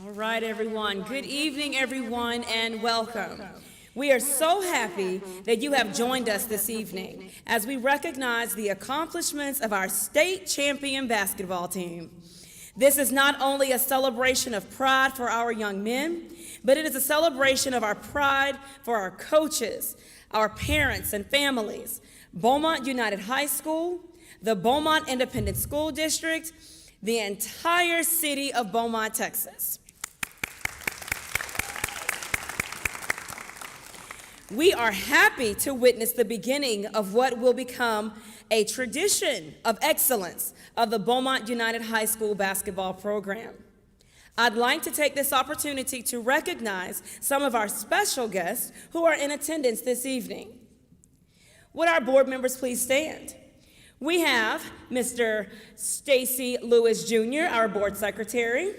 All right, everyone. Good evening, everyone, and welcome. We are so happy that you have joined us this evening as we recognize the accomplishments of our state champion basketball team. This is not only a celebration of pride for our young men, but it is a celebration of our pride for our coaches, our parents and families, Beaumont United High School, the Beaumont Independent School District, the entire city of Beaumont, Texas. We are happy to witness the beginning of what will become a tradition of excellence of the Beaumont United High School basketball program. I'd like to take this opportunity to recognize some of our special guests who are in attendance this evening. Would our board members please stand? We have Mr. Stacy Lewis Jr., our board secretary.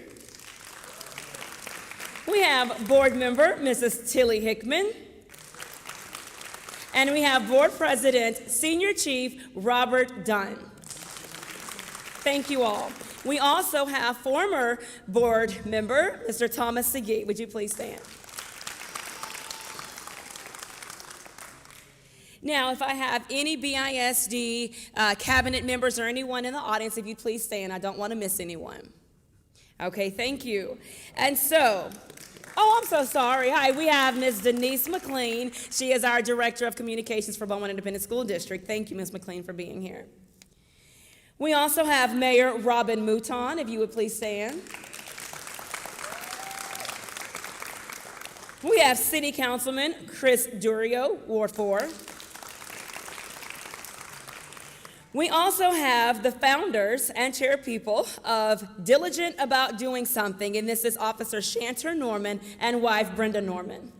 We have board member Mrs. Tilly Hickman. And we have Board President, Senior Chief Robert Dunn. Thank you all. We also have former board member, Mr. Thomas Segee. Would you please stand? Now, if I have any BISD cabinet members or anyone in the audience, if you'd please stand, I don't want to miss anyone. Okay, thank you. And so, oh, I'm so sorry. Hi, we have Ms. Denise McLean. She is our Director of Communications for Beaumont Independent School District. Thank you, Ms. McLean, for being here. We also have Mayor Robin Mouton, if you would please stand. We have City Councilman Chris Durio, Ward 4. We also have the founders and chairpeople of Diligent About Doing Something, and this is Officer Shanter Norman and wife Brenda Norman.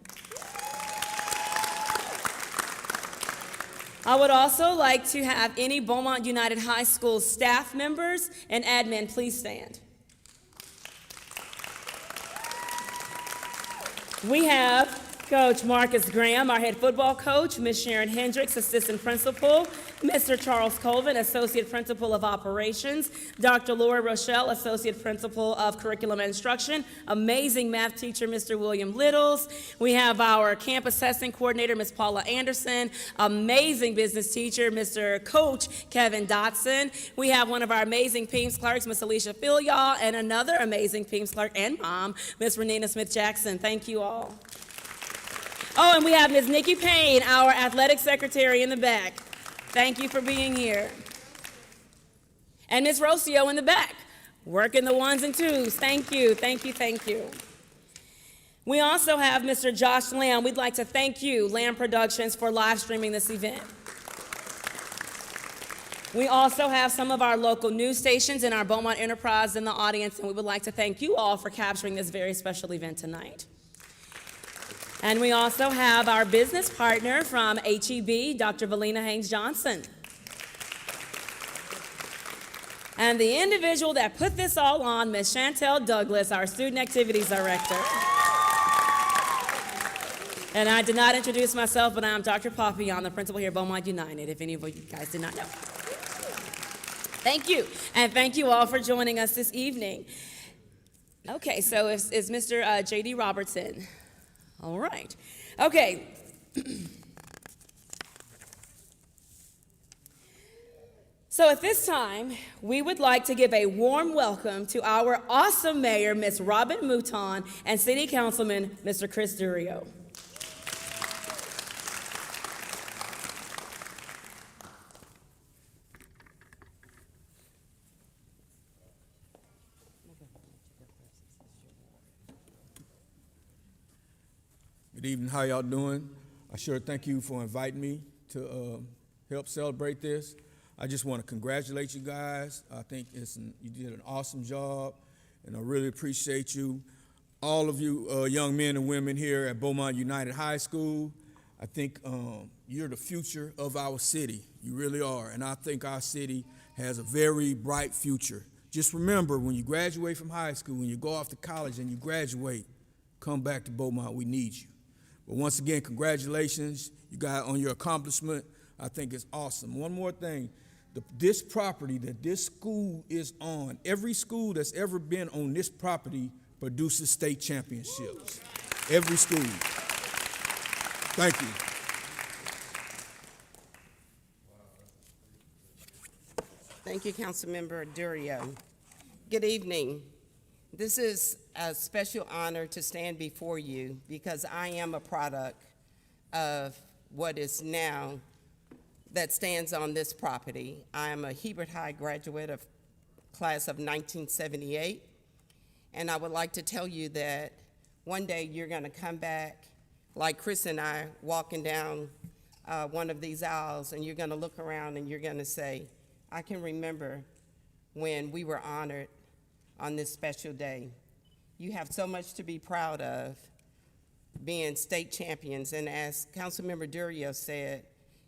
I would also like to have any Beaumont United High School staff members and admin please stand. We have Coach Marcus Graham, our head football coach, Ms. Sharon Hendricks, assistant principal, Mr. Charles Colvin, associate principal of operations, Dr. Laura Rochelle, associate principal of curriculum and instruction, amazing math teacher, Mr. William Littles. We have our camp assessing coordinator, Ms. Paula Anderson, amazing business teacher, Mr. Coach Kevin Dotson. We have one of our amazing PEAMS clerks, Ms. Alicia Filial, and another amazing PEAMS clerk and mom, Ms. Renina Smith-Jackson. Thank you all. Oh, and we have Ms. Nikki Payne, our athletic secretary in the back. Thank you for being here. And Ms. Rocio in the back, working the ones and twos. Thank you, thank you, thank you. We also have Mr. Josh Lamb. We'd like to thank you, Lamb Productions, for live streaming this event. We also have some of our local news stations and our Beaumont Enterprise in the audience, and we would like to thank you all for capturing this very special event tonight. And we also have our business partner from HEB, Dr. Valina Haynes-Johnson. And the individual that put this all on, Ms. Chantel Douglas, our student activities director. And I did not introduce myself, but I'm Dr. Papillon, the principal here at Beaumont United, if any of you guys did not know. Thank you, and thank you all for joining us this evening. Okay, so is Mr. J.D. Robertson? All right. Okay. So at this time, we would like to give a warm welcome to our awesome mayor, Ms. Robin Mouton, and city councilman, Mr. Chris Durio. Good evening, how y'all doing? I sure thank you for inviting me to help celebrate this. I just want to congratulate you guys. I think you did an awesome job, and I really appreciate you. All of you young men and women here at Beaumont United High School, I think you're the future of our city. You really are, and I think our city has a very bright future. Just remember, when you graduate from high school, when you go off to college and you graduate, come back to Beaumont, we need you. But once again, congratulations, you got on your accomplishment. I think it's awesome. One more thing, this property that this school is on, every school that's ever been on this property produces state championships. Every school. Thank you. Thank you, Councilmember Durio. Good evening. This is a special honor to stand before you because I am a product of what is now that stands on this property. I am a Hebert High graduate of class of 1978, and I would like to tell you that one day you're gonna come back like Chris and I walking down one of these aisles, and you're gonna look around and you're gonna say, I can remember when we were honored on this special day. You have so much to be proud of being state champions, and as Councilmember Durio said,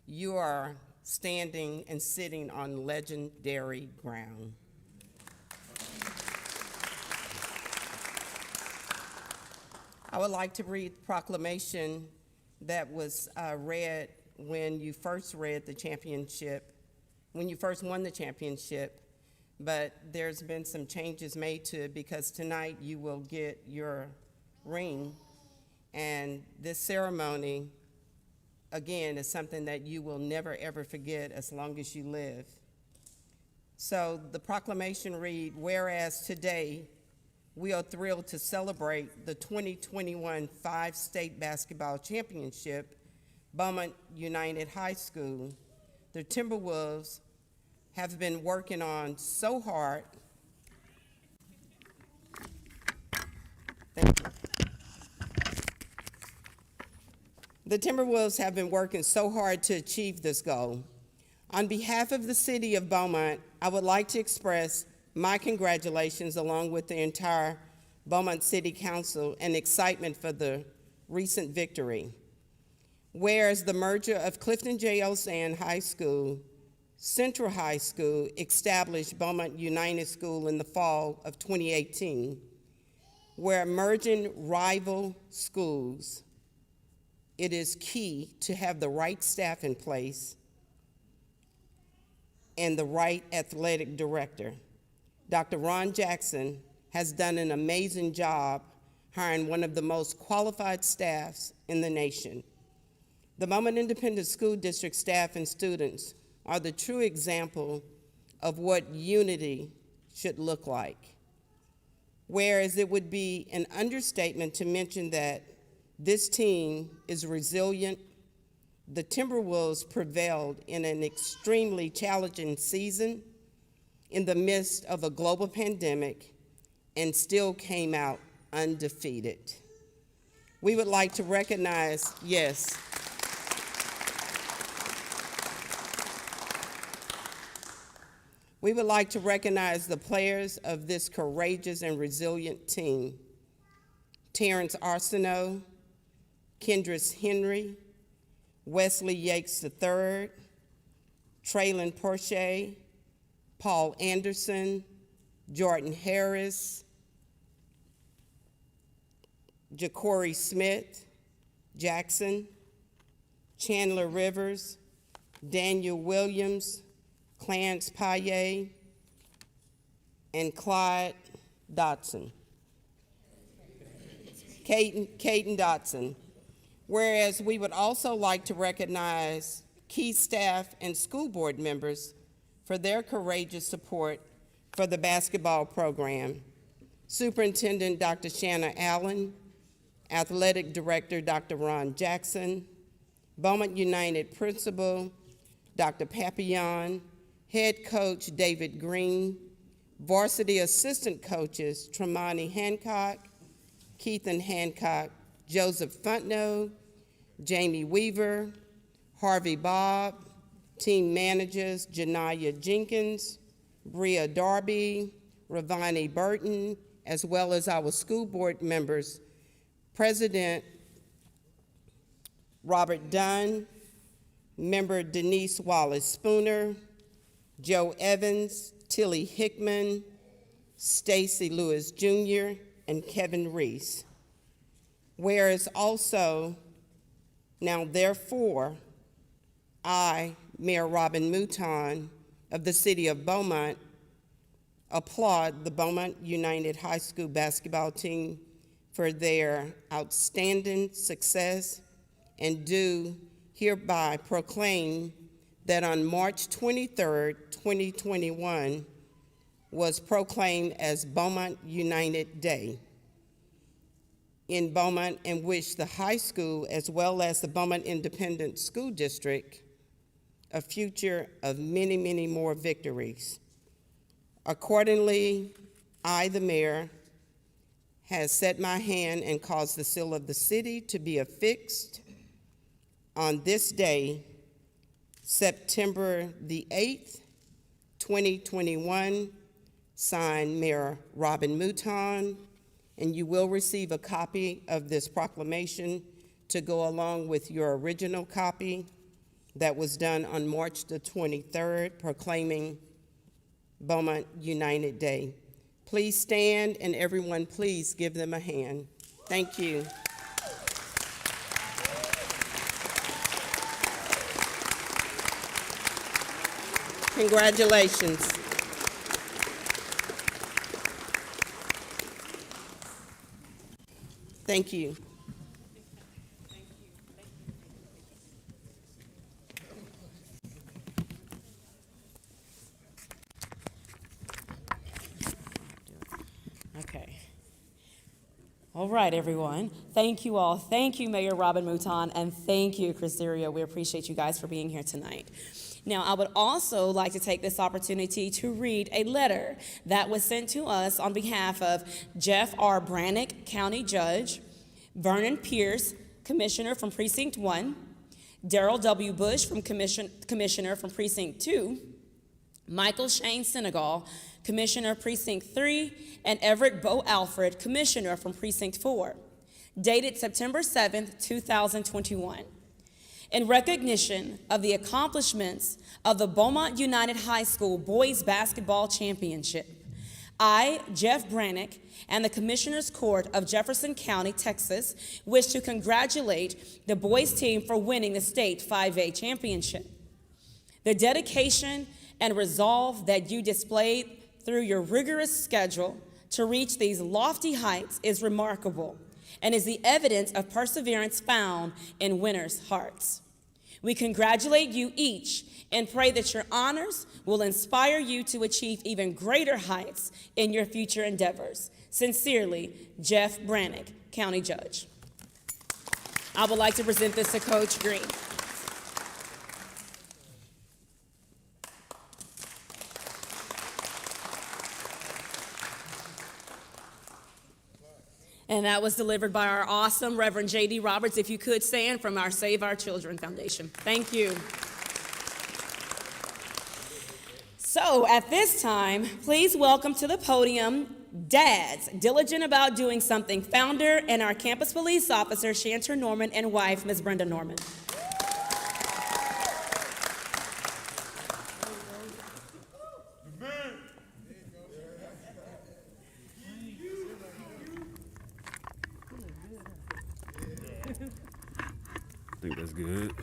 you are standing and sitting on legendary ground. I would like to read the proclamation that was read when you first read the championship, when you first won the championship, but there's been some changes made to it because tonight you will get your ring, and this ceremony, again, is something that you will never ever forget as long as you live. So the proclamation read, whereas today we are thrilled to celebrate the 2021 5-state basketball championship, Beaumont United High School. The Timberwolves have been working on so hard. Thank you. The Timberwolves have been working so hard to achieve this goal. On behalf of the city of Beaumont, I would like to express my congratulations along with the entire Beaumont City Council and excitement for the recent victory. Whereas the merger of Clifton J. Osan High School, Central High School established Beaumont United School in the fall of 2018, where merging rival schools, it is key to have the right staff in place and the right athletic director. Dr. Ron Jackson has done an amazing job hiring one of the most qualified staffs in the nation. The Beaumont Independent School District staff and students are the true example of what unity should look like. Whereas it would be an understatement to mention that this team is resilient. The Timberwolves prevailed in an extremely challenging season in the midst of a global pandemic and still came out undefeated. We would like to recognize, yes, we would like to recognize the players of this courageous and resilient team. Terrence Arsenault, Kendris Henry, Wesley Yates III, Traylon Porche, Paul Anderson, Jordan Harris, Ja'Cory Smith, Jackson, Chandler Rivers, Daniel Williams, Clarence Paye, and Clyde Dotson. Caden Dotson. Whereas we would also like to recognize key staff and school board members for their courageous support for the basketball program. Superintendent Dr. Shanna Allen, Athletic Director Dr. Ron Jackson, Beaumont United Principal Dr. Papillon, Head Coach David Green, Varsity Assistant Coaches Tremaine Hancock, Keithan Hancock, Joseph Funtno, Jamie Weaver, Harvey Bob, team managers Janaya Jenkins, Bria Darby, Ravani Burton, as well as our school board members, President Robert Dunn, Member Denise Wallace Spooner, Joe Evans, Tilly Hickman, Stacy Lewis Jr., and Kevin Reese. Whereas also, now therefore, I, Mayor Robin Mouton of the City of Beaumont, applaud the Beaumont United High School basketball team for their outstanding success, and do hereby proclaim that on March 23rd, 2021, was proclaimed as Beaumont United Day in Beaumont, and wish the high school as well as the Beaumont Independent School District a future of many, many more victories. Accordingly, I, the mayor, has set my hand and caused the seal of the city to be affixed on this day, September the 8th, 2021, signed Mayor Robin Mouton, and you will receive a copy of this proclamation to go along with your original copy that was done on March the 23rd, proclaiming Beaumont United Day. Please stand, and everyone, please give them a hand. Thank you. Congratulations. Thank you. Okay. All right, everyone. Thank you all. Thank you, Mayor Robin Mouton, and thank you, Chris Dirio. We appreciate you guys for being here tonight. Now, I would also like to take this opportunity to read a letter that was sent to us on behalf of Jeff R. Brannick, County Judge, Vernon Pierce, Commissioner from Precinct 1, Darrell W. Bush, from Commissioner from Precinct 2, Michael Shane Senegal, Commissioner Precinct 3, and Everett Bo Alfred, Commissioner from Precinct 4, dated September 7th, 2021. In recognition of the accomplishments of the Beaumont United High School Boys Basketball Championship, I, Jeff Brannick, and the Commissioners Court of Jefferson County, Texas, wish to congratulate the boys team for winning the state 5A championship. The dedication and resolve that you displayed through your rigorous schedule to reach these lofty heights is remarkable and is the evidence of perseverance found in winners' hearts. We congratulate you each and pray that your honors will inspire you to achieve even greater heights in your future endeavors. Sincerely, Jeff Brannick, County Judge. I would like to present this to Coach Green. And that was delivered by our awesome Reverend J.D. Roberts. If you could stand, from our Save Our Children Foundation. Thank you. So at this time, please welcome to the podium dads diligent about doing something, founder and our campus police officer, Shanter Norman, and wife, Ms. Brenda Norman. I think that's good.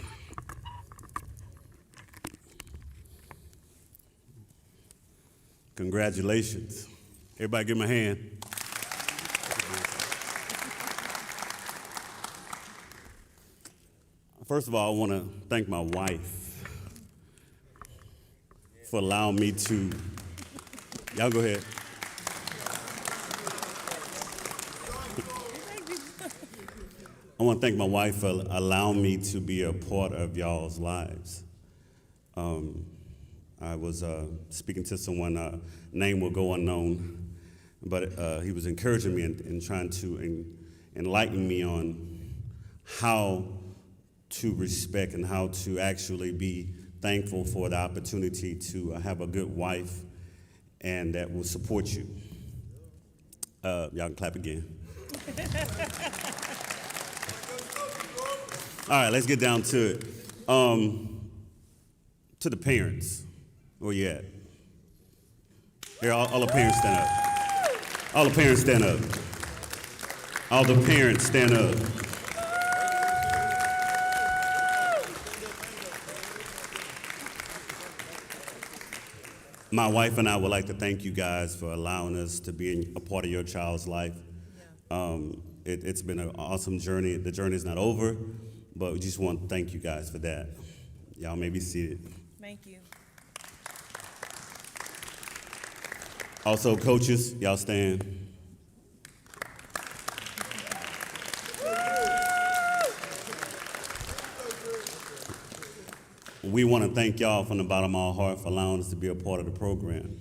Congratulations. Everybody give me a hand. First of all, I want to thank my wife for allowing me to, y'all go ahead. I want to thank my wife for allowing me to be a part of y'all's lives. I was speaking to someone, name will go unknown, but he was encouraging me and trying to enlighten me on how to respect and how to actually be thankful for the opportunity to have a good wife and that will support you. Y'all can clap again. All right, let's get down to it. To the parents, where you at? Here, all the parents stand up. All the parents stand up. All the parents stand up. My wife and I would like to thank you guys for allowing us to be a part of your child's life. It's been an awesome journey. The journey is not over, but we just want to thank you guys for that. Y'all may be seated. Thank you. Also, coaches, y'all stand. We want to thank y'all from the bottom of our heart for allowing us to be a part of the program.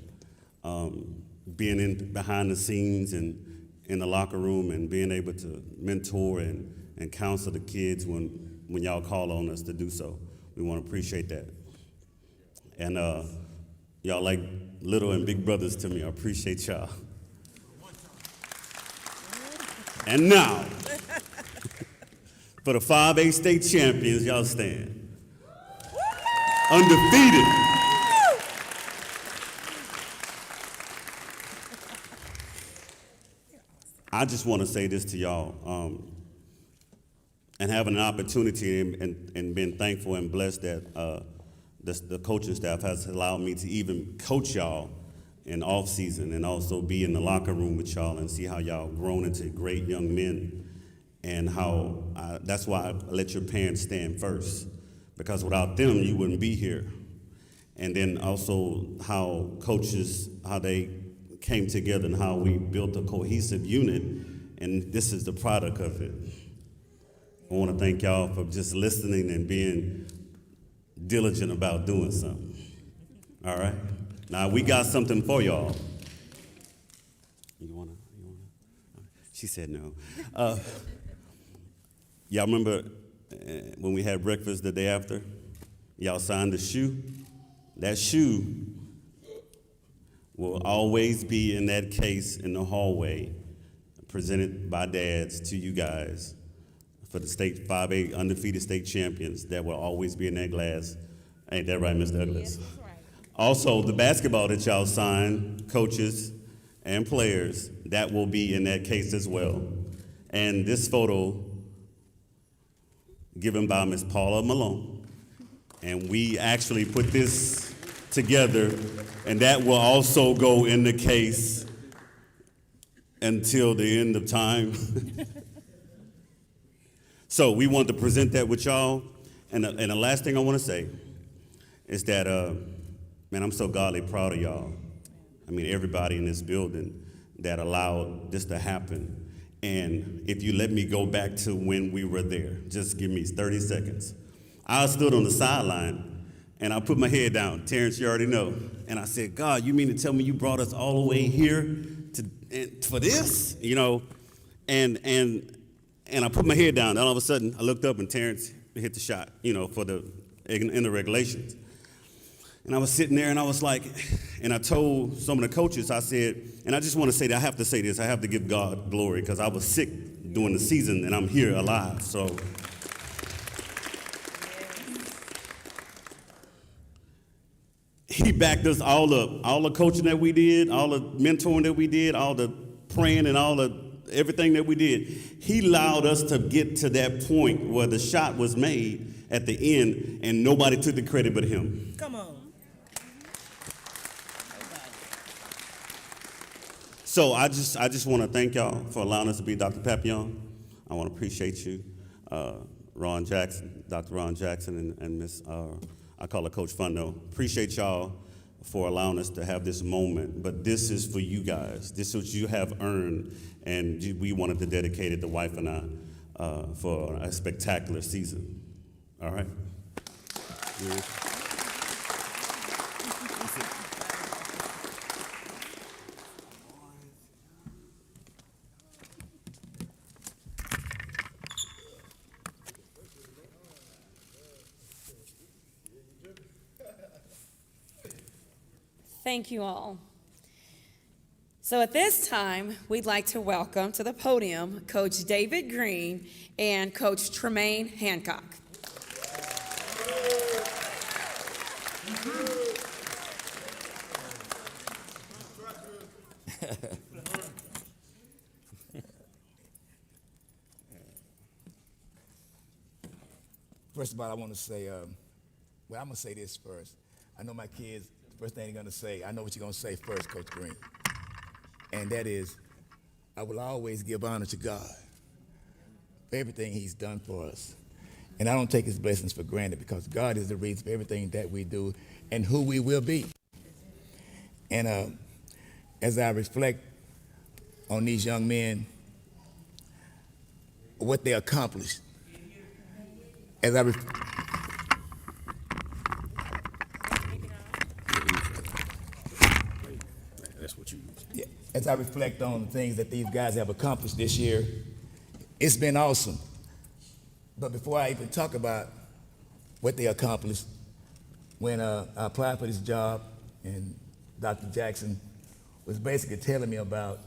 Being in behind the scenes and in the locker room and being able to mentor and counsel the kids when y'all call on us to do so. We want to appreciate that. And y'all like little and big brothers to me. I appreciate y'all. And now, for the 5A state champions, y'all stand. Undefeated. I just want to say this to y'all, and having an opportunity and being thankful and blessed that the coaching staff has allowed me to even coach y'all in off season and also be in the locker room with y'all and see how y'all grown into great young men, and how that's why I let your parents stand first, because without them you wouldn't be here. And then also how coaches, how they came together and how we built a cohesive unit, and this is the product of it. I want to thank y'all for just listening and being diligent about doing something. All right? Now, we got something for y'all. You wanna? She said no. Y'all remember when we had breakfast the day after? Y'all signed the shoe? That shoe will always be in that case in the hallway, presented by dads to you guys for the state 5A undefeated state champions. That will always be in that glass. Ain't that right, Mr. Douglas? Yes, that's right. Also, the basketball that y'all signed, coaches and players, that will be in that case as well. And this photo given by Ms. Paula Malone. And we actually put this together, and that will also go in the case until the end of time. So we want to present that with y'all. And the last thing I want to say is that, man, I'm so godly proud of y'all. I mean, everybody in this building that allowed this to happen. And if you let me go back to when we were there, just give me 30 seconds. I stood on the sideline and I put my head down. Terrence, you already know. And I said, God, you mean to tell me you brought us all the way here for this? You know, and I put my head down. And all of a sudden, I looked up and Terrence hit the shot, you know, in the regulations. And I was sitting there and I was like, and I told some of the coaches, I said, and I just want to say that I have to say this, I have to give God glory because I was sick during the season and I'm here alive, so. He backed us all up, all the coaching that we did, all the mentoring that we did, all the praying and everything that we did. He allowed us to get to that point where the shot was made at the end and nobody took the credit but him. Come on. So I just want to thank y'all for allowing us to be Dr. Papillon. I want to appreciate you, Ron Jackson, Dr. Ron Jackson, and Miss, I call her Coach Fundo. Appreciate y'all for allowing us to have this moment. But this is for you guys. This is what you have earned, and we wanted to dedicate it, the wife and I, for a spectacular season. All right? Yeah. Thank you all. So at this time, we'd like to welcome to the podium Coach David Green and Coach Tremaine Hancock. First of all, I want to say, I'm going to say this first. I know my kids first thing you're going to say, I know what you're going to say first, Coach Green. And that is, I will always give honor to God for everything he's done for us. And I don't take his blessings for granted because God is the reason for everything that we do and who we will be. And as I reflect on these young men, what they accomplished, as I That's what you use. yeah, as I reflect on the things that these guys have accomplished this year, it's been awesome. But before I even talk about what they accomplished, when I applied for this job, and Dr. Jackson was basically telling me about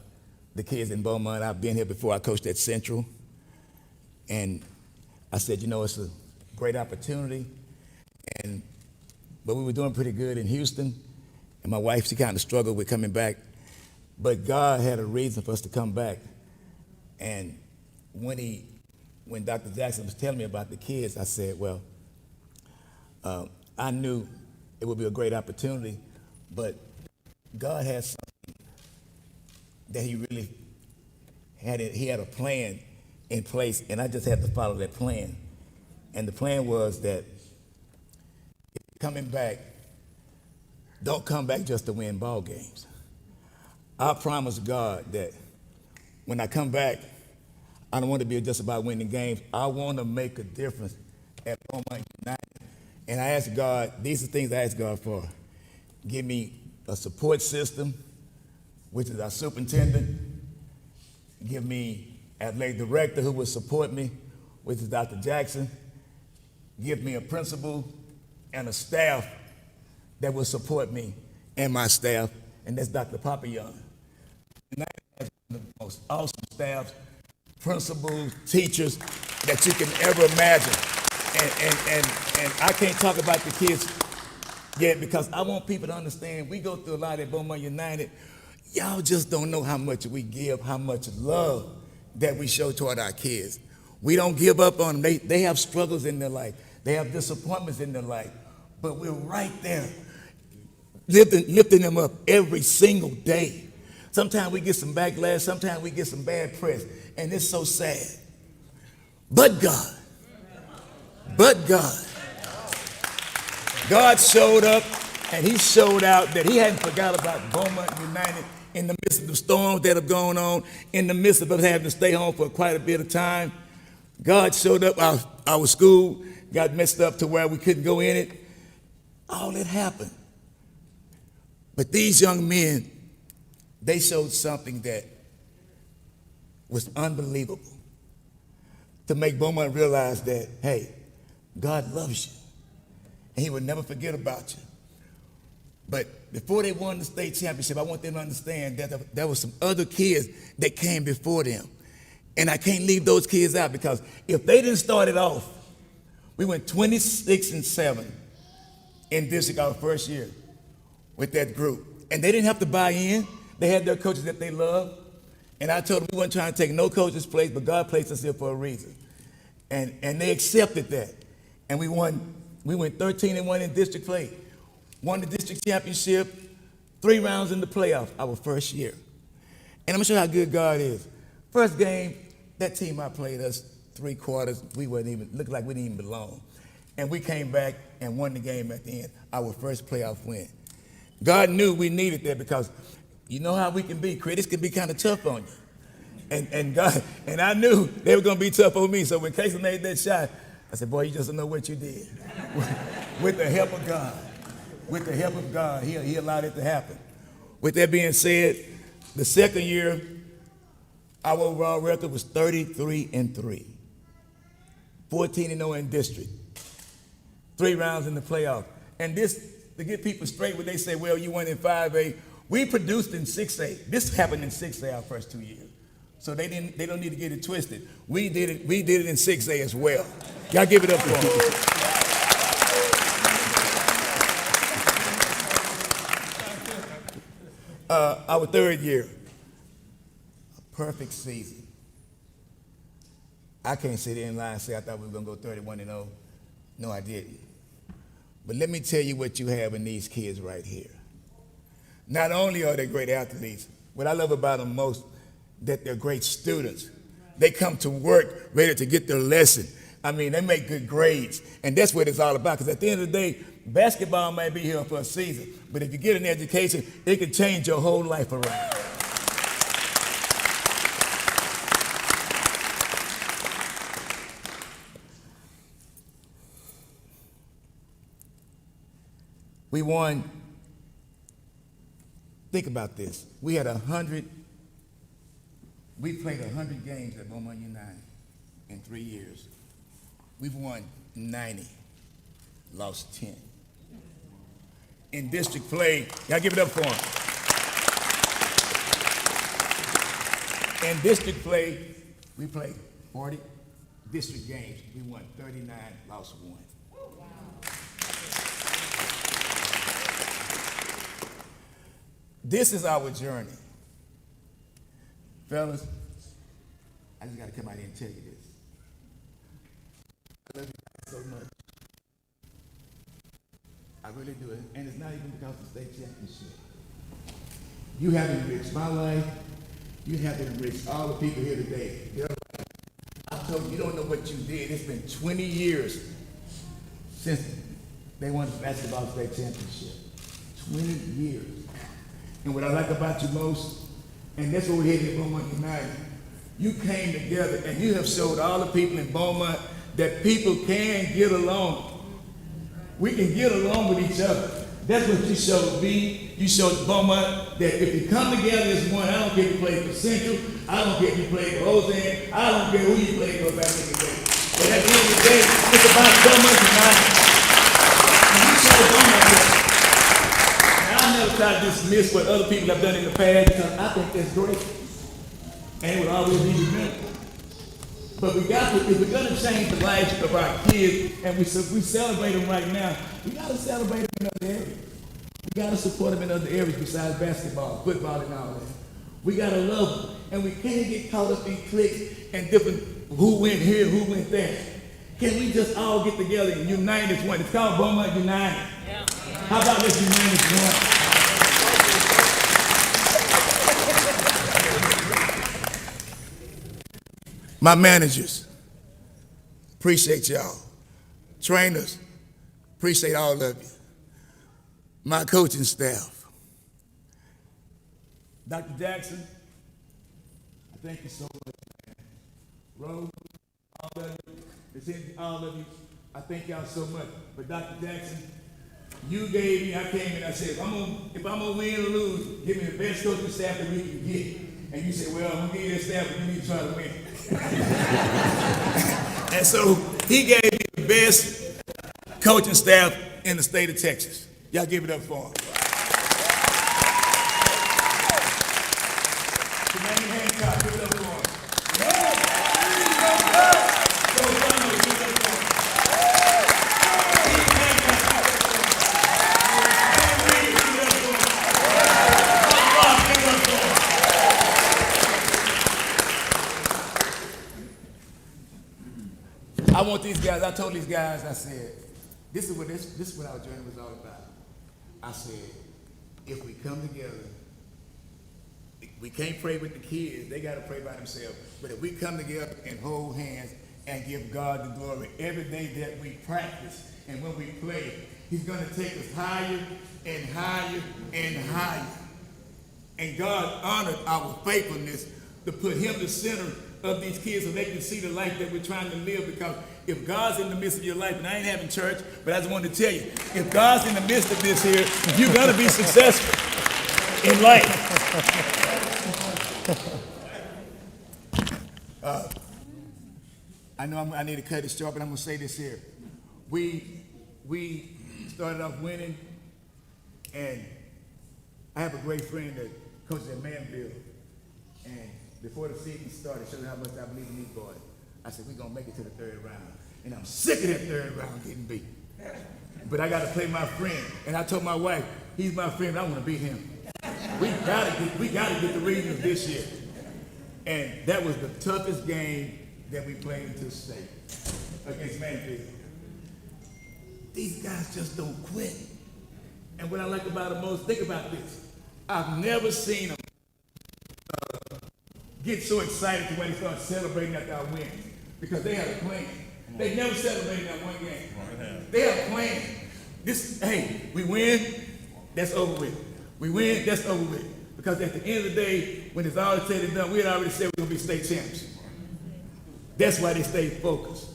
the kids in Beaumont. I've been here before. I coached at Central. And I said, you know, it's a great opportunity. But we were doing pretty good in Houston. And my wife, she kind of struggled with coming back. But God had a reason for us to come back. And when Dr. Jackson was telling me about the kids, I said, well, I knew it would be a great opportunity, but God had something that he really had. He had a plan in place, and I just had to follow that plan. And the plan was that if you're coming back, don't come back just to win ball games. I promised God that when I come back, I don't want to be just about winning games. I want to make a difference at Beaumont United. And I asked God, these are things I asked God for. Give me a support system, which is our superintendent. Give me an athletic director who will support me, which is Dr. Jackson. Give me a principal and a staff that will support me and my staff, and that's Dr. Papillon. United has one of the most awesome staffs, principals, teachers that you can ever imagine. And I can't talk about the kids yet because I want people to understand we go through a lot at Beaumont United. Y'all just don't know how much we give, how much love that we show toward our kids. We don't give up on them. They have struggles in their life. They have disappointments in their life. But we're right there, lifting them up every single day. Sometimes we get some backlash. Sometimes we get some bad press. And it's so sad. But God, God showed up and he showed out that he hadn't forgot about Beaumont United in the midst of the storms that have gone on, in the midst of us having to stay home for quite a bit of time. God showed up. Our school got messed up to where we couldn't go in it. All that happened. But these young men, they showed something that was unbelievable to make Beaumont realize that, hey, God loves you, and he will never forget about you. But before they won the state championship, I want them to understand that there were some other kids that came before them. And I can't leave those kids out because if they didn't start it off, we went 26-7 in district our first year with that group. And they didn't have to buy in. They had their coaches that they loved. And I told them we weren't trying to take no coach's place, but God placed us here for a reason. And they accepted that. And we went 13-1 in district play. Won the district championship, 3 rounds in the playoff our first year. And I'm gonna show you how good God is. First game, that team I played us 3 quarters, looked like we didn't even belong. And we came back and won the game at the end, our first playoff win. God knew we needed that because you know how we can be. Critics can be kind of tough on you. And I knew they were gonna be tough on me. So when Casey made that shot, I said, boy, you just don't know what you did. With the help of God. With the help of God, he allowed it to happen. With that being said, the second year, our overall record was 33-3. 14-0 in district. 3 rounds in the playoff. And this, to get people straight, when they say, well, you won in 5A, we produced in 6A. This happened in 6A our first 2 years. So they don't need to get it twisted. We did it in 6A as well. Y'all give it up for them. Our third year, a perfect season. I can't sit there and lie and say I thought we were going to go 31-0. No, I didn't. But let me tell you what you have in these kids right here. Not only are they great athletes, what I love about them most, that they're great students. They come to work ready to get their lesson. I mean, they make good grades, and that's what it's all about. Because at the end of the day, basketball may be here for a season, but if you get an education, it can change your whole life around. We won. Think about this. We played 100 games at Beaumont United in 3 years. We've won 90, lost 10. In district play, y'all give it up for them. In district play, we played 40 district games. We won 39, lost 1. This is our journey. Fellas, I just got to come out here and tell you this. I love you guys so much. I really do it. And it's not even because of the state championship. You have enriched my life. You have enriched all the people here today. I told you, you don't know what you did. It's been 20 years since they won the basketball state championship. 20 years. And what I like about you most, and that's what we're heading at Beaumont United, you came together and you have showed all the people in Beaumont that people can get along. We can get along with each other. That's what you showed me. You showed Beaumont that if you come together as one, I don't care if you play for Central, I don't care if you play for Roseanne, I don't care who you play for back in the day. But at the end of the day, it's about Beaumont United. And you showed Beaumont that. I never try to dismiss what other people have done in the past because I think that's great. And it will always be remembered. But we got to, if we're going to change the lives of our kids, and we celebrate them right now, we got to celebrate them in other areas. We got to support them in other areas besides basketball, football, and all that. We got to love them. And we can't get caught up in cliques and different who went here, who went there. Can we just all get together and unite as one? It's called Beaumont United. Yeah. How about let's unite as one? My managers, appreciate y'all. Trainers, appreciate all of you. My coaching staff. Dr. Jackson, I thank you so much, man. Rose, all of you, all of you, I thank y'all so much. But Dr. Jackson, you gave me, I came in, I said, if I'm gonna win or lose, give me the best coaching staff that we can get. And you said, well, I'm gonna give you that staff, but you need to try to win. And so he gave me the best coaching staff in the state of Texas. Y'all give it up for him. Tremaine Hancock, give it up for him. I want these guys, I told these guys, I said, this is what our journey was all about. I said, if we come together, we can't pray with the kids, they gotta pray by themselves. But if we come together and hold hands and give God the glory every day that we practice and when we play, he's gonna take us higher and higher and higher. And God honored our faithfulness to put him the center of these kids so they can see the life that we're trying to live. Because if God's in the midst of your life, and I ain't having church, but I just wanted to tell you, if God's in the midst of this here, you're gonna be successful in life. I know I need to cut it short, but I'm gonna say this here. We started off winning, and I have a great friend that coaches at Manville, and before the season started, showed how much I believe in these boys. I said, we're going to make it to the third round. And I'm sick of that third round getting beat. But I got to play my friend. And I told my wife, he's my friend, I want to beat him. We got to get the regionals this year. And that was the toughest game that we played into state against Manville. These guys just don't quit. And what I like about them most, think about this. I've never seen them get so excited to when they start celebrating after our wins because they have a plan. They never celebrated that one game. They have a plan. Hey, we win, that's over with. We win, that's over with. Because at the end of the day, when it's all said and done, we had already said we're going to be state champs. That's why they stay focused.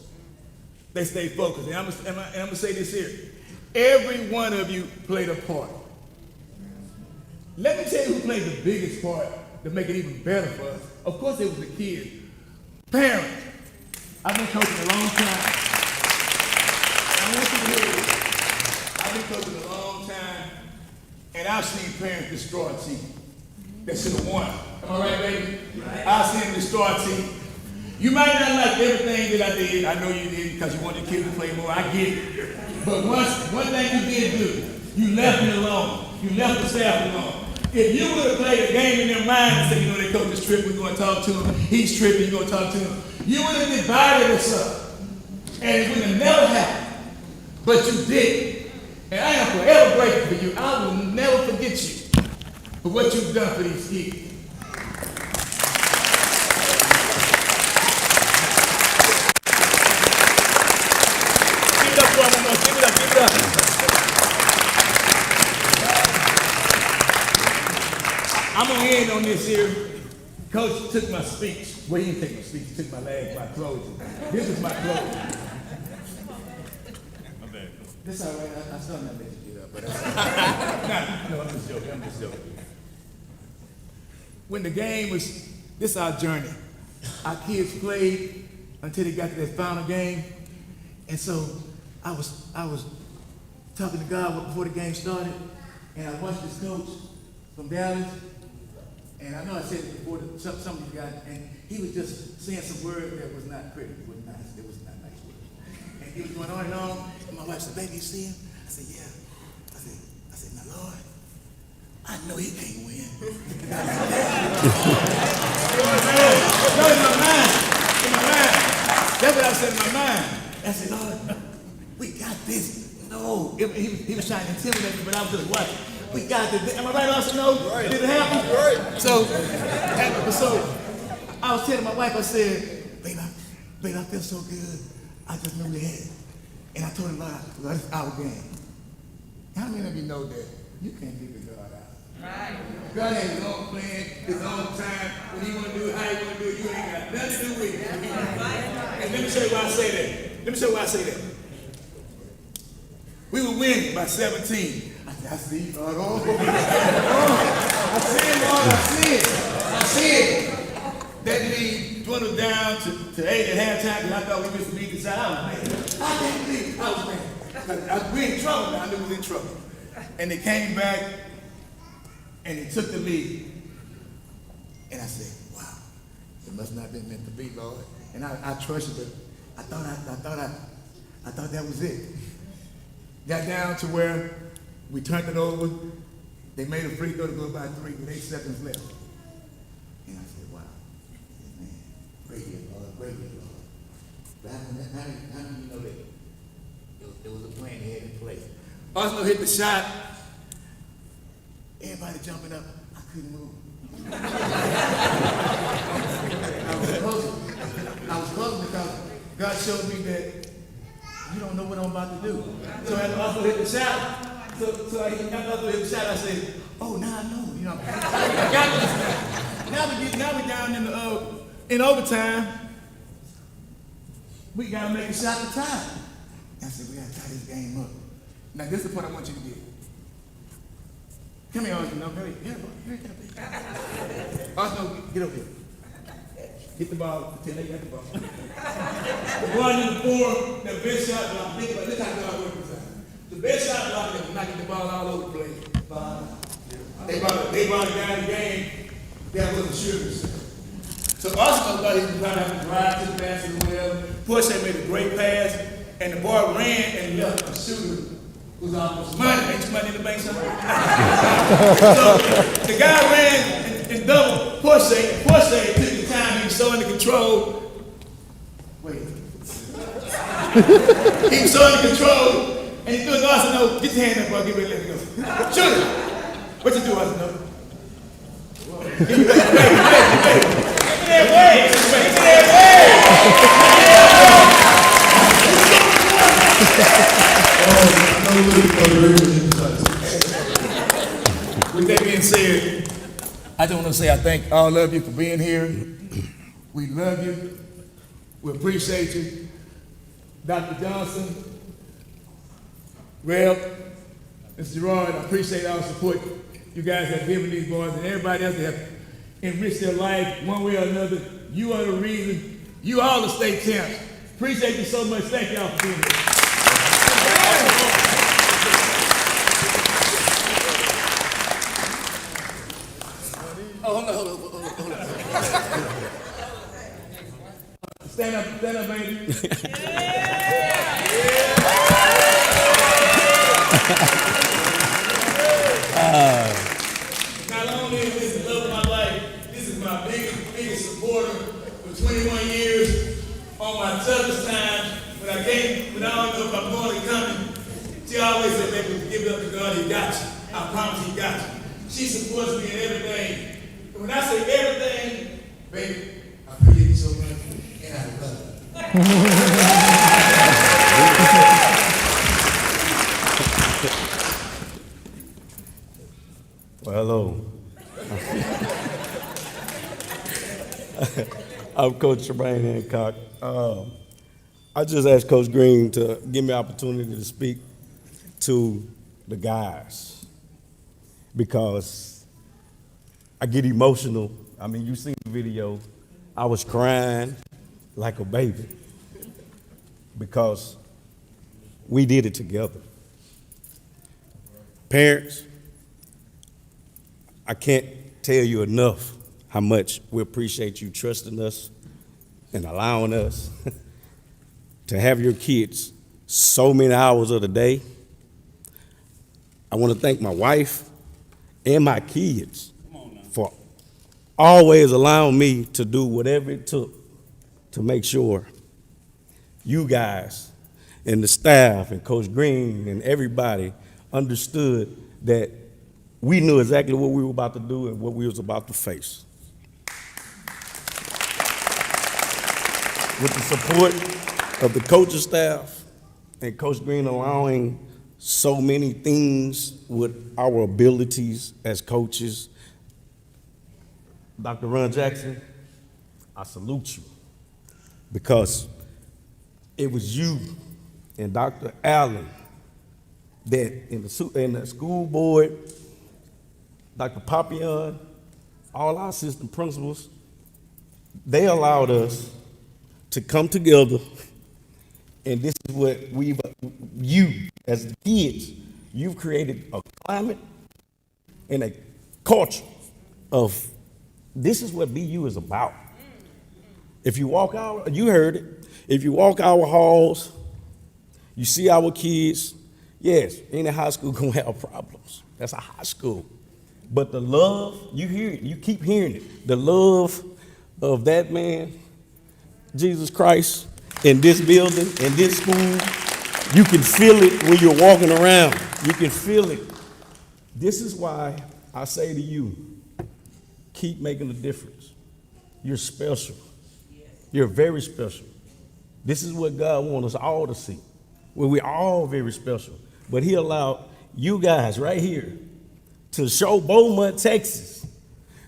They stay focused. And I'm going to say this here. Every one of you played a part. Let me tell you who played the biggest part to make it even better for us. Of course, it was the kids. Parents. I've been coaching a long time. I want you to hear this. I've been coaching a long time, and I've seen parents destroy a team that should have won. Am I right, baby? I've seen them destroy a team. You might not like everything that I did. I know you did because you wanted the kids to play more. I get it. But one thing you did do, you left me alone. You left the staff alone. If you would have played a game in their mind and said, you know, they coach is tripping, we're going to talk to him. He's tripping, you're going to talk to him. You would have divided us up. And it would have never happened. But you did. And I am forever grateful for you. I will never forget you for what you've done for these kids. Give it up for them. Give it up. Give it up. I'm going to end on this here. Coach took my speech. Well, he didn't take my speech. He took my closing. This is my closing. This all right. I still not let you get up, but no, I'm just joking. When the game was, this is our journey. Our kids played until they got to that final game, and so I was talking to God before the game started, and I watched this coach from Dallas, and I know I said it before to some of you guys, and he was just saying some words that was not pretty, it was nice, it was not nice words. And he was going on and on, and my wife said, baby, you see him? I said, yeah. I said, now Lord, I know he can't win. No, in my mind. That's what I said in my mind. I said, Lord, we got this. No, he was trying to intimidate me, but I was just watching. We got this. Am I right, Austin? No? Right. Did it happen? Right. So I was telling my wife, I said, babe, I feel so good. I just knew we had it. And I told him, Lord, it's our game. How many of you know that you can't figure God out? Right. God has his own plan, his own time. When he want to do it, how he want to do it, you ain't got nothing to do with it. And let me show you why I say that. We were winning by 17. I see, Lord. I see it. That lead dwindled down to 8 at halftime, and I thought we missed the beat inside. I was mad. We in trouble now. I knew we was in trouble. And they came back, and they took the lead. And I said, wow, it must not have been meant to be, Lord. And I trusted it. I thought that was it. Got down to where we turned it over. They made a free throw to go by 3 with 8 seconds left. And I said, wow, man, great hit, Lord, great hit, Lord. But how do you know that it was a plan they had in place? Arsenal hit the shot. Everybody jumping up. I couldn't move. I was close because God showed me that you don't know what I'm about to do. So as Arsenal hit the shot, I said, oh, now I know. You know, I got this now. Now we down in overtime. We gotta make a shot to tie. I said, we gotta tie this game up. Now this is the part I want you to get. Come here, Arsenal. Come here. Arsenal, get over here. Hit the ball until they got the ball. One in the four, the best shot block. Think about this how God works this out. The best shot block is knocking the ball all over the place. They brought it down the game. That wasn't sure. So Arsenal thought he was going to have to drive to the basket or whatever. Porsche made a great pass, and the ball ran and left the shooter was almost money. Ain't too money in the bank, son? So the guy ran and double Porsche took the time, he was so under control. Wait. He was so under control, and he threw it to Arsenal, get your hand up, bro, get ready to let it go. Shoot it! What you do, Arsenal? With that being said, I just want to say I thank all of you for being here. We love you. We appreciate you. Dr. Johnson, Rev, Mr. Gerard, I appreciate all the support you guys have given these boys and everybody else that have enriched their life one way or another. You are the reason. You all the state champs. Appreciate you so much. Thank y'all for being here. Oh, hold on. Stand up, baby. Not only is this the love of my life, this is my biggest supporter for 21 years on my toughest times. When I don't know if I'm going to come, she always said, baby, give it up to God, he got you. I promise he got you. She supports me in everything. And when I say everything, baby, I appreciate you so much, and I love you. Well, hello. I'm Coach Tremaine Hancock. I just asked Coach Green to give me an opportunity to speak to the guys because I get emotional. I mean, you seen the video. I was crying like a baby because we did it together. Parents, I can't tell you enough how much we appreciate you trusting us and allowing us to have your kids so many hours of the day. I want to thank my wife and my kids for always allowing me to do whatever it took to make sure you guys and the staff and Coach Green and everybody understood that we knew exactly what we were about to do and what we was about to face. With the support of the coaching staff and Coach Green allowing so many things with our abilities as coaches, Dr. Ron Jackson, I salute you because it was you and Dr. Allen that in the school board, Dr. Papillon, all our assistant principals, they allowed us to come together, and this is what you as kids, you've created a climate and a culture of this is what BU is about. If you walk out, you heard it, if you walk our halls, you see our kids, yes, any high school gonna have problems. That's a high school. But the love, you hear it, you keep hearing it. The love of that man, Jesus Christ, in this building, in this school, you can feel it when you're walking around. You can feel it. This is why I say to you, keep making a difference. You're special. You're very special. This is what God wants us all to see. Well, we're all very special. But he allowed you guys right here to show Beaumont, Texas,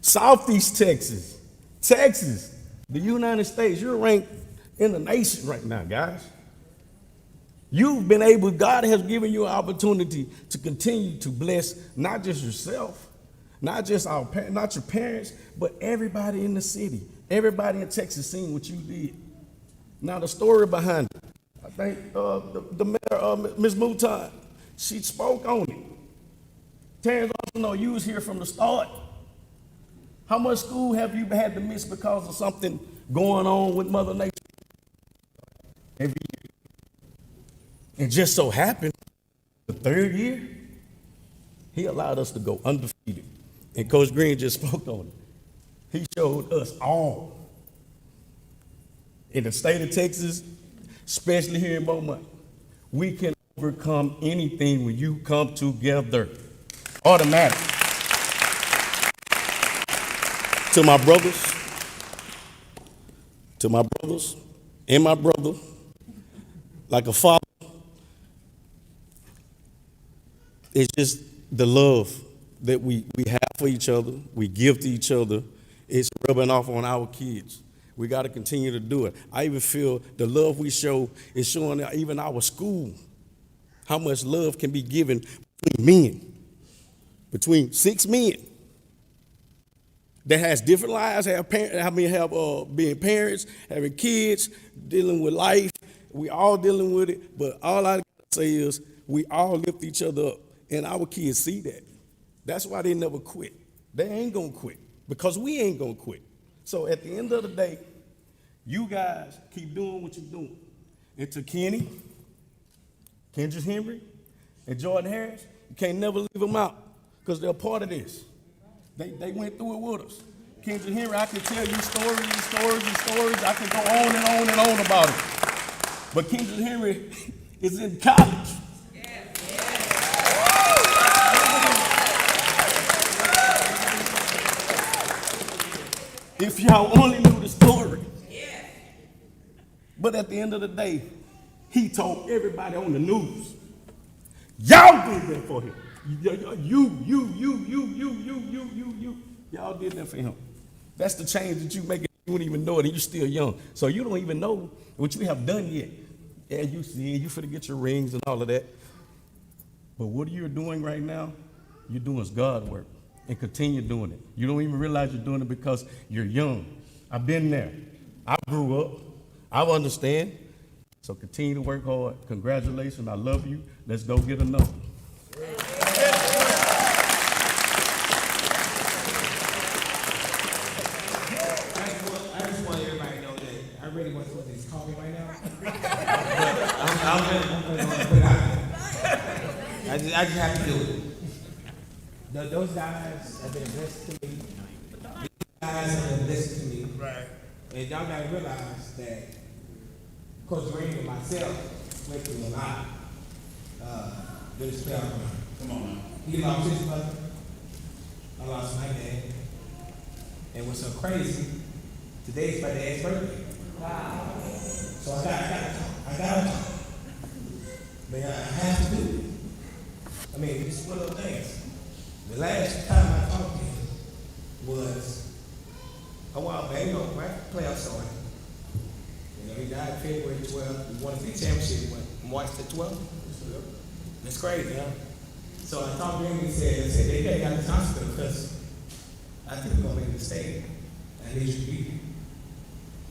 Southeast Texas, Texas, the United States. You're ranked in the nation right now, guys. You've been able, God has given you an opportunity to continue to bless not just yourself, not just not your parents, but everybody in the city. Everybody in Texas seen what you did. Now the story behind it, I think the mayor, Ms. Mouton, she spoke on it. Terrence also know you was here from the start. How much school have you had to miss because of something going on with Mother Nature? Every year. And just so happened, the third year, he allowed us to go undefeated. And Coach Green just spoke on it. He showed us all in the state of Texas, especially here in Beaumont, we can overcome anything when you come together. Automatic. to my brothers, and my brother, like a father, it's just the love that we have for each other, we give to each other, it's rubbing off on our kids. We got to continue to do it. I even feel the love we show is showing even our school how much love can be given between men, between 6 men that has different lives, being parents, having kids, dealing with life. We all dealing with it, but all I gotta say is we all lift each other up, and our kids see that. That's why they never quit. They ain't gonna quit because we ain't gonna quit. So at the end of the day, you guys keep doing what you're doing. And to Kenny, Kendrick Henry, and Jordan Harris, you can't never leave them out because they're part of this. They went through it with us. Kendrick Henry, I can tell you stories and stories and stories. I can go on and on and on about it. But Kendrick Henry is in college. If y'all only knew the story. But at the end of the day, he told everybody on the news, y'all did that for him. You. Y'all did that for him. That's the change that you make. You wouldn't even know it, and you're still young. So you don't even know what you have done yet. Yeah, you see, you finna get your rings and all of that. But what you're doing right now, you're doing is God work. And continue doing it. You don't even realize you're doing it because you're young. I've been there. I grew up. I understand. So continue to work hard. Congratulations. I love you. Let's go get another. I just want everybody to know that I really want to this call me right now. I'm gonna put it out there. I just have to do it. Those guys have been a blessing to me. These guys have been a blessing to me. Right. And y'all gotta realize that Coach Green and myself went through a lot. This spell. Come on, man. He lost his mother. I lost my dad. And what's so crazy, today's my dad's birthday. Wow. So I gotta talk. But I have to do it. I mean, it's one of those things. The last time I talked to him was a while back, right? Playoff started. He died February 12th. We won the championship March the 12th. That's crazy, huh? So I talked to him and he said, they got out of the hospital because I think we're going to make a mistake. I need you to be here.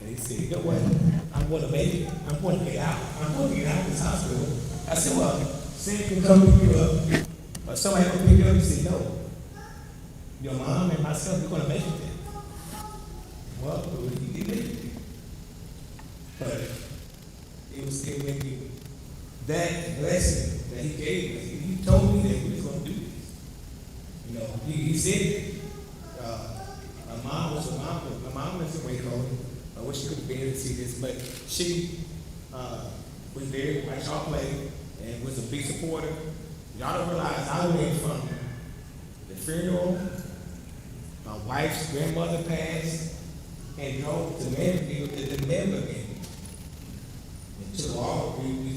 And he said, you know what? I want to make it. I want to get out. I want to get out of this hospital. I said, well, Sam can come pick you up. But somebody will pick you up. He said, no. Your mom and myself, we're going to make it there. Well, he did make it. But it was still making that blessing that he gave us. He told me that we was going to do this. You know, he said it. My mom was in Waco. I wish she could have been able to see this, but she was there, watched y'all play, and was a big supporter. Y'all don't realize I went from the funeral, my wife's grandmother passed, and drove to the member game. And took all, we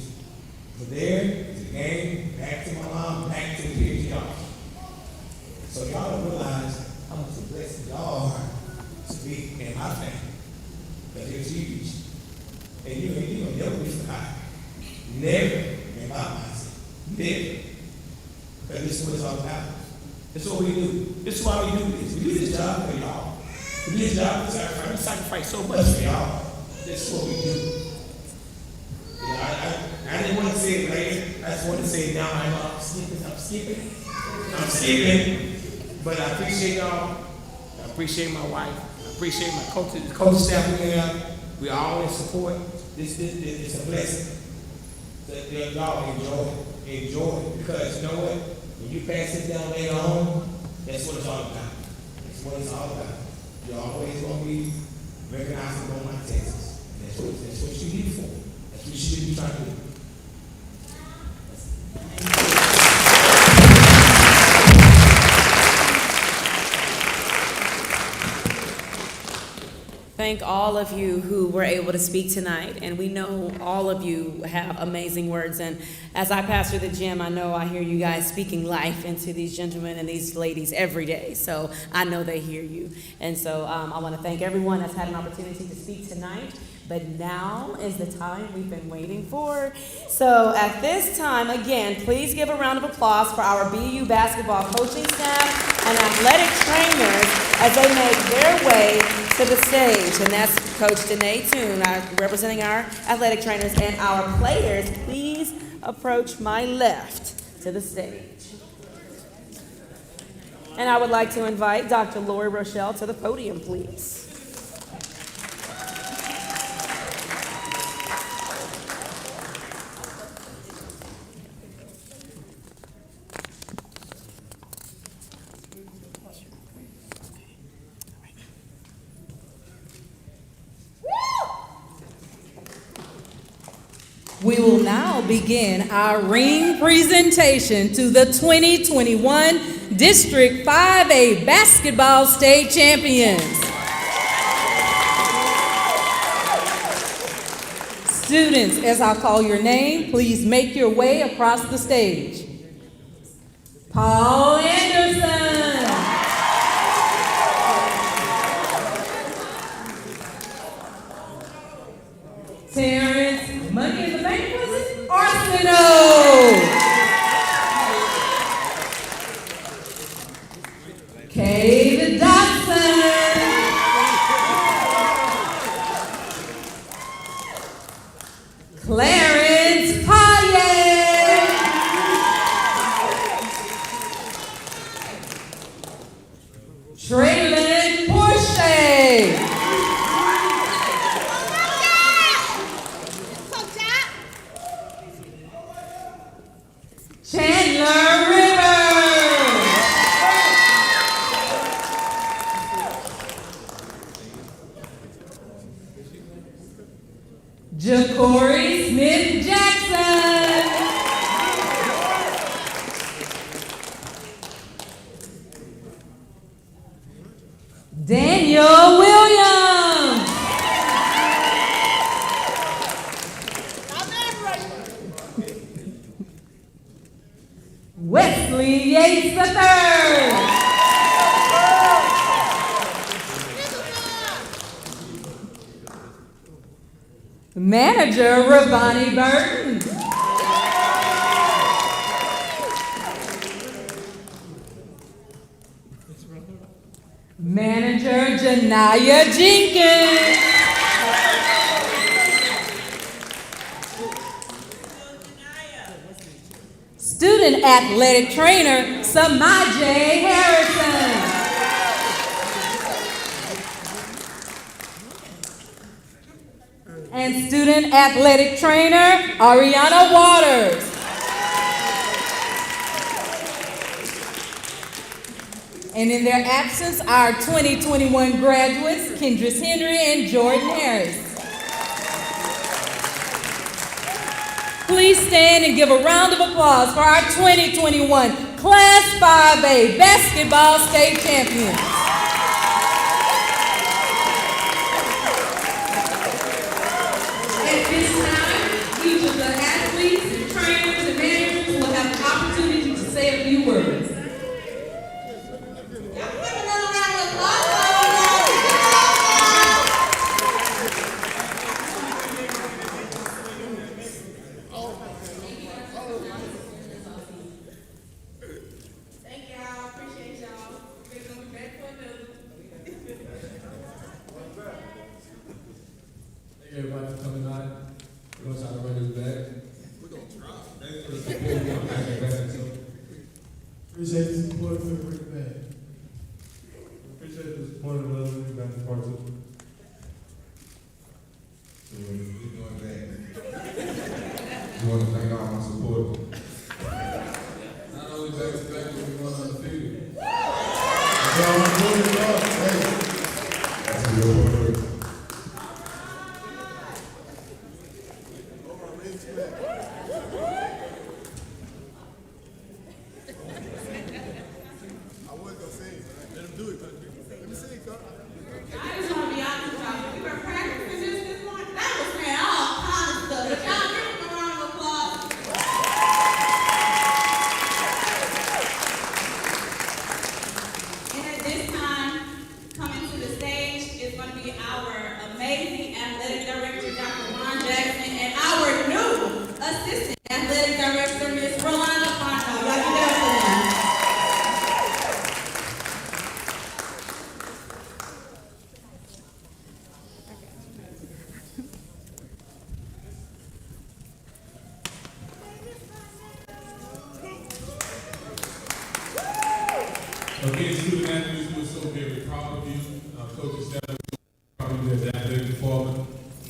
were there, to the game, back to my mom, back to the kids' yard. So y'all don't realize how much a blessing y'all are to be in my family. But it's huge. And you will never be forgotten. Never in my mindset. Never. Because this is what it's all about. This is what we do. This is why we do this. We do this job for y'all. We do this job for sacrifice. We sacrifice so much for y'all. This is what we do. You know, I didn't want to say it later. I just want to say it now. I know I'm skipping. But I appreciate y'all. I appreciate my wife. I appreciate my coaching staff we have. We are all in support. This is a blessing. That y'all enjoy it. Because you know what? When you pass it down later on, that's what it's all about. That's what it's all about. You're always going to be recognized in my Texas. That's what you need for. That's what you should be trying to do. thank all of you who were able to speak tonight. And we know all of you have amazing words. And as I pastor the gym, I know I hear you guys speaking life into these gentlemen and these ladies every day. So I know they hear you. And so I want to thank everyone that's had an opportunity to speak tonight. But now is the time we've been waiting for. So at this time, again, please give a round of applause for our BU basketball coaching staff and athletic trainers as they make their way to the stage. And that's Coach Danae Toon, representing our athletic trainers, and our players. Please approach my left to the stage. And I would like to invite Dr. Lori Rochelle to the podium, please. We will now begin our ring presentation to the 2021 District 5A Basketball State Champions. Students, as I call your name, please make your way across the stage. Paul Anderson. Terrence, money in the bank, was it? Arsenault. Cade Dodson. Clarence Paye. Traylon Porsche. Chandler Rivers. Ja'Cory Smith Jackson. Daniel Williams. Wesley Yates III. Manager Ravani Burton. Manager Janaya Jenkins. Student athletic trainer Samaje Harrison. And student athletic trainer Ariana Waters. And in their absence, our 2021 graduates, Kendris Henry and Jordan Harris. Please stand and give a round of applause for our 2021 Class 5A Basketball State Champions. At this time, each of the athletes and trainers and managers will have the opportunity to say a few words. Everybody for coming out. We're gonna try to run this back. We're gonna try. Thanks for the support. We're gonna back it back. So, appreciate the support for the bring it back. Appreciate the support and love that you guys are part of. So we're doing that. We want to thank all my support. Not only back to back, but we want on the field. So I'm doing it all. Hey, that's a real word. I was gonna say, let him do it. Let me see it, I just want to be honest about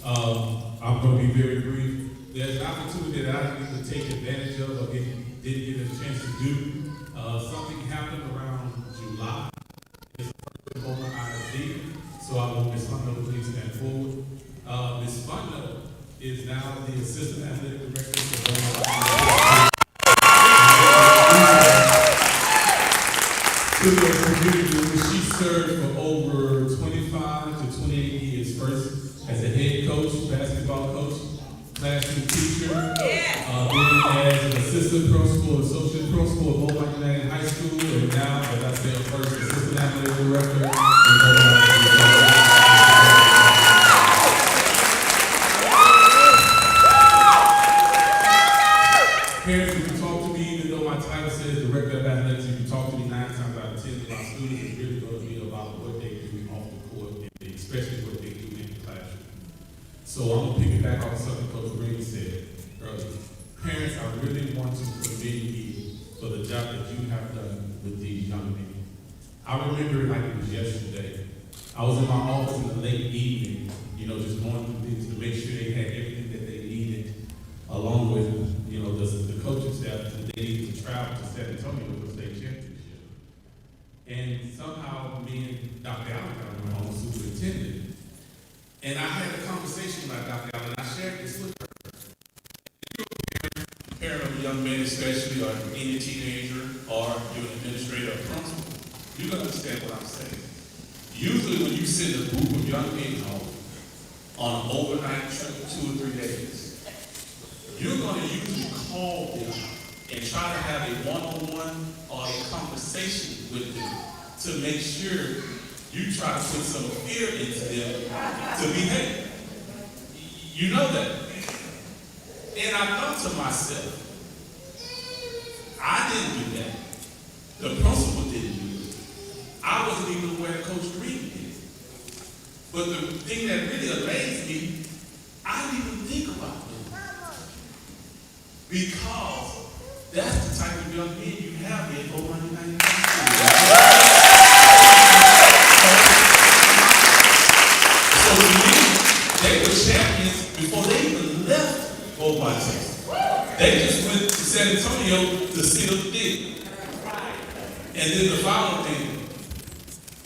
I'm going to be very brief. There's an opportunity that I need to take advantage of or didn't get a chance to do. Something happened around July. It's a Beaumont ISD, so I want Ms. Fundo to please stand forward. Ms. Fundo is now the Assistant Athletic Director for Beaumont ISD. She served for over 25 to 28 years, first as a head coach, basketball coach, classroom teacher, then as an assistant principal, associate principal at Beaumont United High School, and now, as I said, first assistant athletic director in Beaumont. Parents, if you talk to me, even though my title says Director of Athletics, if you talk to me 9 times out of 10 of my students, it's really going to be about what they do off the court, and especially what they do in the classroom. So I'm going to piggyback off something Coach Brady said earlier. Parents, I really want to commend you for the job that you have done with these young men. I remember it like it was yesterday. I was in my office in the late evening, just going through things to make sure they had everything that they needed, along with, the coaching staff that they needed to travel to San Antonio for the state championship. And somehow me and Dr. Allen got on the home superintendent. And I had a conversation about Dr. Allen, and I shared this with her. If you're a parent of a young man especially, or any teenager, or you're an administrator or principal, you can understand what I'm saying. Usually when you send a group of young men home on an overnight trip, 2 or 3 days, you're going to usually call them and try to have a one-on-one or a conversation with them to make sure you try to put some fear into them to behave. You know that. And I thought to myself, I didn't do that. The principal didn't do it. I wasn't even aware Coach Green did. But the thing that really amazed me, I didn't even think about it. Because that's the type of young men you have here at Beaumont United So to me, they were champions before they even left Beaumont, Texas. They just went to San Antonio to seal the deal. And then the final thing,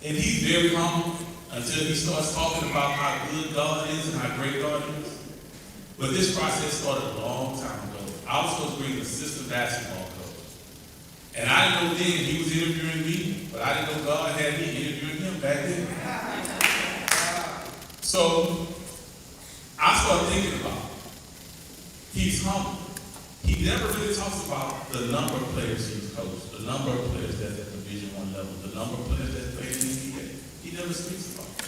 and he's very humble until he starts talking about how good God is and how great God is. But this process started a long time ago. I was supposed to be an assistant basketball coach. And I didn't know then he was interviewing me, but I didn't know God had me interviewing him back then. So I started thinking about it. He's humble. He never really talks about the number of players he's coached, the number of players that's at Division I level, the number of players that's played in the NBA. He never speaks about it.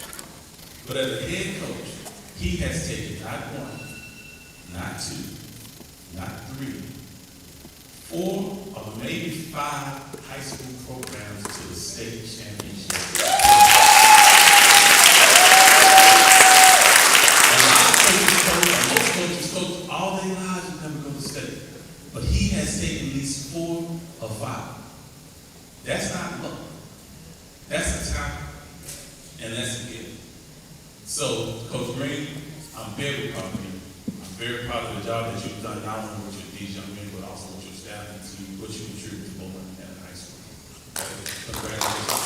But as a head coach, he has taken not 1, not 2, not 3, 4, or maybe 5 high school programs to the state championship. A lot of coaches coach, most coaches coach all their lives and never go to state. But he has taken at least 4 or 5. That's not luck. That's a talent, and that's a gift. So, Coach Green, I'm very proud of you. I'm very proud of the job that you've done, not only with these young men, but also with your staff and to what you contribute to Beaumont United High School. Congratulations.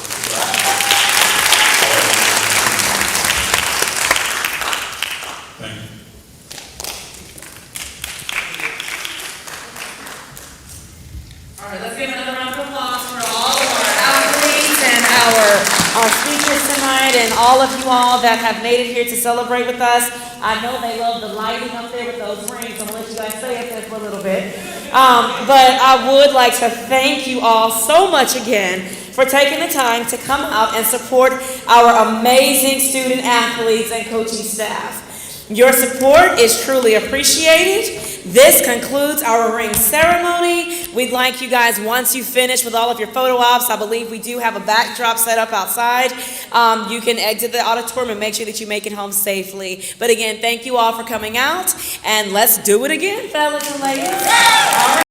Thank you. All right, let's give another round of applause for all of our athletes and our speakers tonight and all of you all that have made it here to celebrate with us. I know they love the lighting up there with those rings. I'm going to let you guys stay up there for a little bit. But I would like to thank you all so much again for taking the time to come out and support our amazing student athletes and coaching staff. Your support is truly appreciated. This concludes our ring ceremony. We'd like you guys, once you finish with all of your photo ops, I believe we do have a backdrop set up outside. You can exit the auditorium and make sure that you make it home safely. But again, thank you all for coming out, and let's do it again, fellas and ladies. All right.